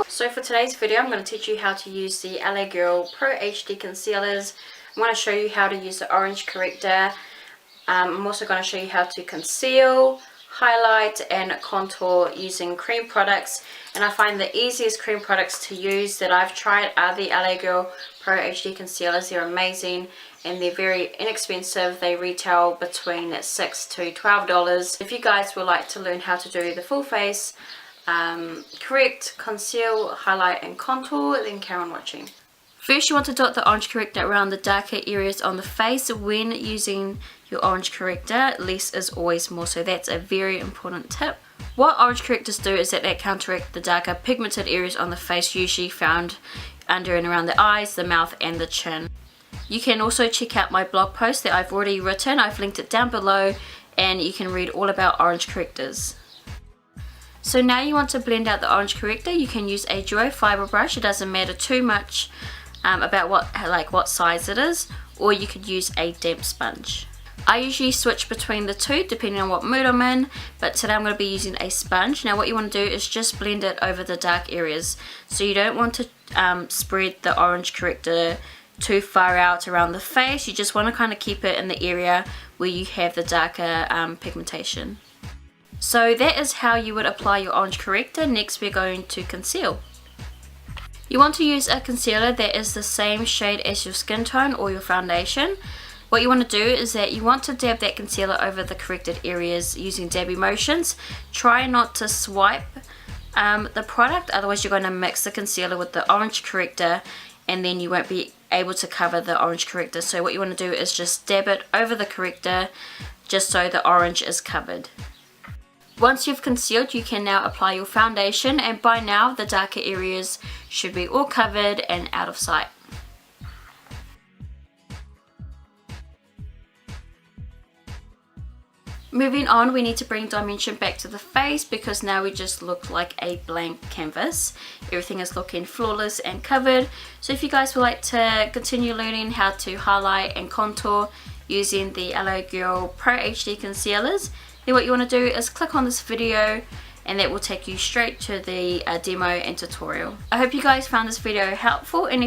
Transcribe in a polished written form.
So for today's video, I'm going to teach you how to use the LA Girl Pro HD Concealers. I'm going to show you how to use the orange corrector. I'm also going to show you how to conceal, highlight and contour using cream products. And I find the easiest cream products to use that I've tried are the LA Girl Pro HD Concealers. They're amazing and they're very inexpensive. They retail between $6 to $12. If you guys would like to learn how to do the full face correct, conceal, highlight and contour, then carry on watching. First, you want to dot the orange corrector around the darker areas on the face. When using your orange corrector, less is always more, so that's a very important tip. What orange correctors do is that they counteract the darker pigmented areas on the face, usually found under and around the eyes, the mouth and the chin. You can also check out my blog post that I've already written. I've linked it down below and you can read all about orange correctors. So now you want to blend out the orange corrector. You can use a duo fiber brush. It doesn't matter too much about what size it is, or you could use a damp sponge. I usually switch between the two depending on what mood I'm in, but today I'm going to be using a sponge. Now what you want to do is just blend it over the dark areas. So you don't want to spread the orange corrector too far out around the face. You just want to kind of keep it in the area where you have the darker pigmentation. So that is how you would apply your orange corrector. Next we're going to conceal. You want to use a concealer that is the same shade as your skin tone or your foundation. What you want to do is that you want to dab that concealer over the corrected areas using dabby motions. Try not to swipe the product, otherwise you're going to mix the concealer with the orange corrector and then you won't be able to cover the orange corrector. So what you want to do is just dab it over the corrector just so the orange is covered. Once you've concealed, you can now apply your foundation, and by now the darker areas should be all covered and out of sight. Moving on, we need to bring dimension back to the face because now we just look like a blank canvas. Everything is looking flawless and covered. So if you guys would like to continue learning how to highlight and contour using the LA Girl Pro HD Concealers, then what you want to do is click on this video and that will take you straight to the demo and tutorial. I hope you guys found this video helpful, and